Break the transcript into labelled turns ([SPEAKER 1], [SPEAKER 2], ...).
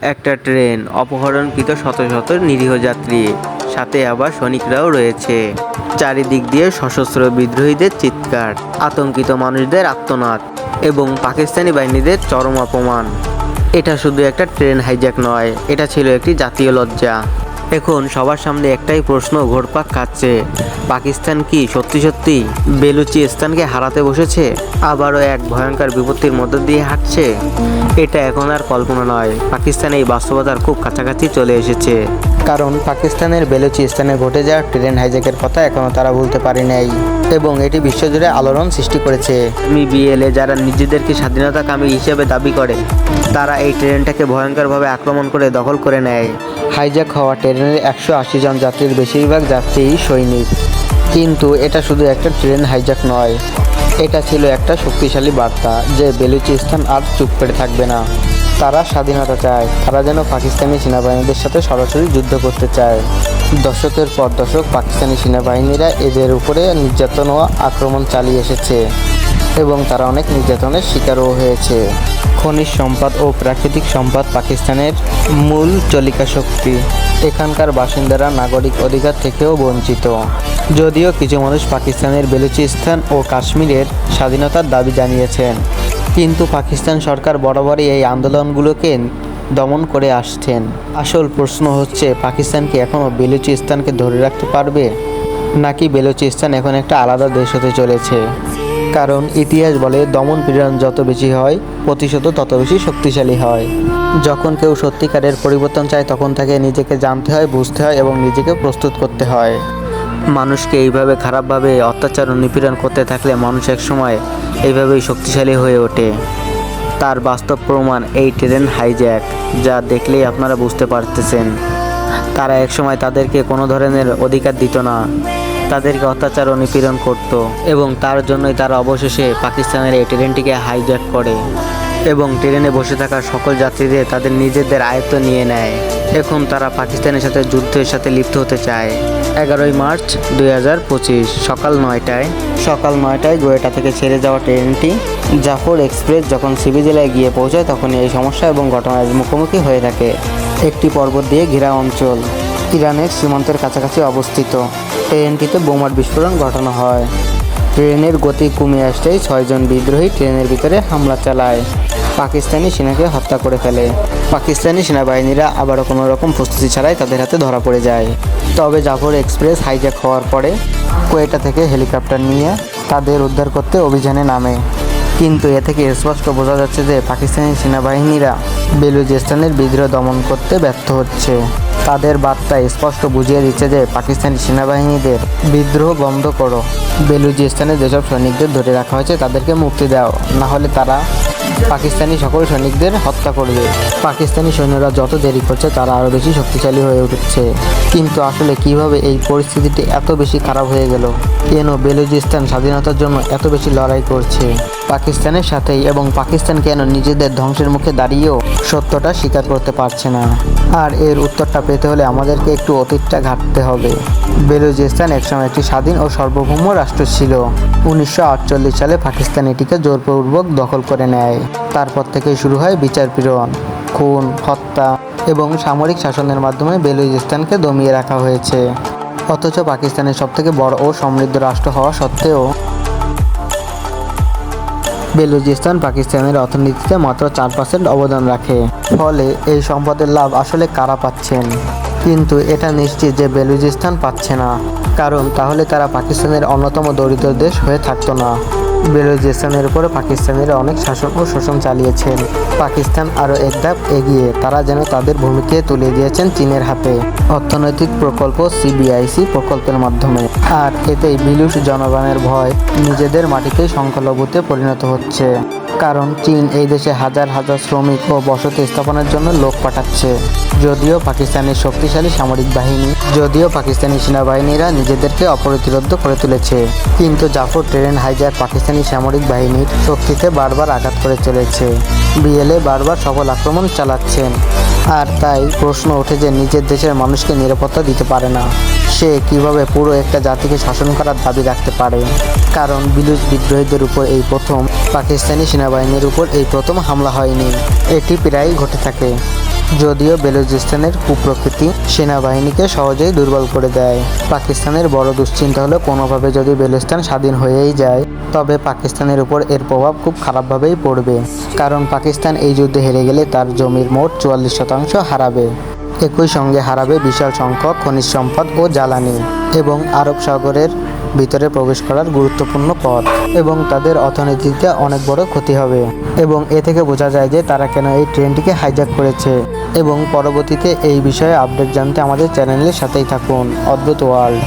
[SPEAKER 1] একটা ট্রেন, অপহরণকৃত শত শত নিরীহ যাত্রী, সাথে আবার সৈনিকরাও রয়েছে। চারিদিক দিয়ে সশস্ত্র বিদ্রোহীদের চিৎকার, আতঙ্কিত মানুষদের আর্তনাদ এবং পাকিস্তানি বাহিনীদের চরম অপমান। এটা শুধু একটা ট্রেন হাইজ্যাক নয়, এটা ছিল একটি জাতীয় লজ্জা। এখন সবার সামনে একটাই প্রশ্ন ঘুরপাক খাচ্ছে, পাকিস্তান কি সত্যি সত্যি বেলুচিস্তানকে হারাতে বসেছে? আবারও এক ভয়ঙ্কর বিপত্তির মধ্য দিয়ে হাঁটছে? এটা এখন আর কল্পনা নয়, পাকিস্তান এই বাস্তবতার খুব কাছাকাছি চলে এসেছে। কারণ পাকিস্তানের বেলুচিস্তানে ঘটে যাওয়া ট্রেন হাইজ্যাকের কথা এখনও তারা ভুলতে পারে নাই এবং এটি বিশ্বজুড়ে আলোড়ন সৃষ্টি করেছে। বিএলএ যারা নিজেদেরকে স্বাধীনতাকামী হিসেবে দাবি করে, তারা এই ট্রেনটাকে ভয়ঙ্করভাবে আক্রমণ করে দখল করে নেয়। হাইজ্যাক হওয়া ট্রেনের 180 জন যাত্রীর বেশিরভাগ যাত্রীই সৈনিক। কিন্তু এটা শুধু একটা ট্রেন হাইজ্যাক নয়, এটা ছিল একটা শক্তিশালী বার্তা যে বেলুচিস্তান আর চুপ করে থাকবে না। তারা স্বাধীনতা চায়, তারা যেন পাকিস্তানি সেনাবাহিনীদের সাথে সরাসরি যুদ্ধ করতে চায়। দশকের পর দশক পাকিস্তানি সেনাবাহিনীরা এদের উপরে নির্যাতন ও আক্রমণ চালিয়ে এসেছে এবং তারা অনেক নির্যাতনের শিকারও হয়েছে। খনিজ সম্পদ ও প্রাকৃতিক সম্পদ পাকিস্তানের মূল চালিকা শক্তি। এখানকার বাসিন্দারা নাগরিক অধিকার থেকেও বঞ্চিত। যদিও কিছু মানুষ পাকিস্তানের বেলুচিস্তান ও কাশ্মীরের স্বাধীনতার দাবি জানিয়েছেন, কিন্তু পাকিস্তান সরকার বরাবরই এই আন্দোলনগুলোকে দমন করে আসছেন। আসল প্রশ্ন হচ্ছে, পাকিস্তান কি এখনও বেলুচিস্তানকে ধরে রাখতে পারবে, নাকি বেলুচিস্তান এখন একটা আলাদা দেশ হতে চলেছে? কারণ ইতিহাস বলে, দমন পীড়ন যত বেশি হয়, প্রতিশোধ তত বেশি শক্তিশালী হয়। যখন কেউ সত্যিকারের পরিবর্তন চায়, তখন তাকে নিজেকে জানতে হয়, বুঝতে হয় এবং নিজেকে প্রস্তুত করতে হয়। মানুষকে এইভাবে খারাপভাবে অত্যাচার ও নিপীড়ন করতে থাকলে মানুষ একসময় এইভাবেই শক্তিশালী হয়ে ওঠে। তার বাস্তব প্রমাণ এই ট্রেন হাইজ্যাক, যা দেখলেই আপনারা বুঝতে পারতেছেন। তারা একসময় তাদেরকে কোনো ধরনের অধিকার দিত না, তাদেরকে অত্যাচার ও নিপীড়ন করত এবং তার জন্যই তারা অবশেষে পাকিস্তানের এই ট্রেনটিকে হাইজ্যাক করে এবং ট্রেনে বসে থাকা সকল যাত্রীদের তাদের নিজেদের আয়ত্ত নিয়ে নেয়। এখন তারা পাকিস্তানের সাথে যুদ্ধের সাথে লিপ্ত হতে চায়। 11ই মার্চ 2025 সকাল 9টায় গোয়েটা থেকে ছেড়ে যাওয়া ট্রেনটি জাফর এক্সপ্রেস যখন সিবি জেলায় গিয়ে পৌঁছায়, তখন এই সমস্যা এবং ঘটনার মুখোমুখি হয়ে থাকে। একটি পর্বত দিয়ে ঘেরা অঞ্চল, ইরানের সীমান্তের কাছাকাছি অবস্থিত। ট্রেনটিতে বোমার বিস্ফোরণ ঘটানো হয়। ট্রেনের গতি কমে আসতেই 6 জন বিদ্রোহী ট্রেনের ভিতরে হামলা চালায়, পাকিস্তানি সেনাকে হত্যা করে ফেলে। পাকিস্তানি সেনাবাহিনীরা আবারও কোনো রকম প্রস্তুতি ছাড়াই তাদের হাতে ধরা পড়ে যায়। তবে জাফর এক্সপ্রেস হাইজ্যাক হওয়ার পরে কোয়েটা থেকে হেলিকপ্টার নিয়ে তাদের উদ্ধার করতে অভিযানে নামে। কিন্তু এ থেকে স্পষ্ট বোঝা যাচ্ছে যে পাকিস্তানি সেনাবাহিনীরা বেলুচিস্তানের বিদ্রোহ দমন করতে ব্যর্থ হচ্ছে। তাদের বার্তা স্পষ্ট বুঝিয়ে দিচ্ছে যে পাকিস্তানি সেনাবাহিনীদের বিদ্রোহ বন্ধ করো, বেলুচিস্তানে যেসব সৈনিকদের ধরে রাখা হয়েছে তাদেরকে মুক্তি দাও, না হলে তারা পাকিস্তানি সকল সৈনিকদের হত্যা করবে। পাকিস্তানি সৈন্যরা যত দেরি করছে, তারা আরও বেশি শক্তিশালী হয়ে উঠছে। কিন্তু আসলে কিভাবে এই পরিস্থিতিটি এত বেশি খারাপ হয়ে গেল? কেন বেলুচিস্তান স্বাধীনতার জন্য এত বেশি লড়াই করছে পাকিস্তানের সাথেই, এবং পাকিস্তান কেন নিজেদের ধ্বংসের মুখে দাঁড়িয়েও সত্যটা স্বীকার করতে পারছে না? আর এর উত্তরটা পেতে হলে আমাদেরকে একটু অতীতটা ঘাঁটতে হবে। বেলুচিস্তান একসময় একটি স্বাধীন ও সার্বভৌম রাষ্ট্র ছিল। 1948 সালে পাকিস্তান এটিকে জোরপূর্বক দখল করে নেয়। তারপর থেকেই শুরু হয় বিচার পীড়ন, খুন, হত্যা এবং সামরিক শাসনের মাধ্যমে বেলুচিস্তানকে দমিয়ে রাখা হয়েছে। অথচ পাকিস্তানের সবথেকে বড় ও সমৃদ্ধ রাষ্ট্র হওয়া সত্ত্বেও বেলুচিস্তান পাকিস্তানের অর্থনীতিতে মাত্র 4% অবদান রাখে। ফলে এই সম্পদের লাভ আসলে কারা পাচ্ছেন? কিন্তু এটা নিশ্চিত যে বেলুচিস্তান পাচ্ছে না, কারণ তাহলে তারা পাকিস্তানের অন্যতম দরিদ্র দেশ হয়ে থাকতো না। বেলুচিস্তানের উপরে পাকিস্তানিরা অনেক শাসন ও শোষণ চালিয়েছেন। পাকিস্তান আরও এক ধাপ এগিয়ে তারা যেন তাদের ভূমিকে তুলে দিয়েছেন চীনের হাতে অর্থনৈতিক প্রকল্প সিবিআইসি প্রকল্পের মাধ্যমে। আর এতেই বিলুস জনগণের ভয় নিজেদের মাটিতেই সংখ্যালঘুতে পরিণত হচ্ছে, কারণ চীন এই দেশে হাজার হাজার শ্রমিক ও বসতি স্থাপনের জন্য লোক পাঠাচ্ছে। যদিও পাকিস্তানের শক্তিশালী সামরিক বাহিনী, পাকিস্তানি সেনাবাহিনীরা নিজেদেরকে অপ্রতিরোধ্য করে তুলেছে, কিন্তু জাফর ট্রেন হাইজ্যাক পাকিস্তানি সামরিক বাহিনীর শক্তিতে বারবার আঘাত করে চলেছে। বিএলএ বারবার সফল আক্রমণ চালাচ্ছেন। আর তাই প্রশ্ন ওঠে যে নিজের দেশের মানুষকে নিরাপত্তা দিতে পারে না, সে কিভাবে পুরো একটা জাতিকে শাসন করার দাবি রাখতে পারে? কারণ বিলুচ বিদ্রোহীদের উপর এই প্রথম, পাকিস্তানি সেনাবাহিনীর উপর এই প্রথম হামলা হয়নি, এটি প্রায়ই ঘটে থাকে। যদিও বেলুচিস্তানের কুপ্রকৃতি সেনাবাহিনীকে সহজেই দুর্বল করে দেয়। পাকিস্তানের বড় দুশ্চিন্তা হলো কোনোভাবে যদি বেলুচিস্তান স্বাধীন হয়েই যায় তবে পাকিস্তানের উপর এর প্রভাব খুব খারাপভাবেই পড়বে, কারণ পাকিস্তান এই যুদ্ধে হেরে গেলে তার জমির মোট 44% হারাবে। একই সঙ্গে হারাবে বিশাল সংখ্যক খনিজ সম্পদ ও জ্বালানি এবং আরব সাগরের ভিতরে প্রবেশ করার গুরুত্বপূর্ণ পথ, এবং তাদের অর্থনীতিতে অনেক বড় ক্ষতি হবে। এবং এ থেকে বোঝা যায় যে তারা কেন এই ট্রেনটিকে হাইজ্যাক করেছে। এবং পরবর্তীতে এই বিষয়ে আপডেট জানতে আমাদের চ্যানেলের সাথেই থাকুন। অদ্ভুত ওয়ার্ল্ড।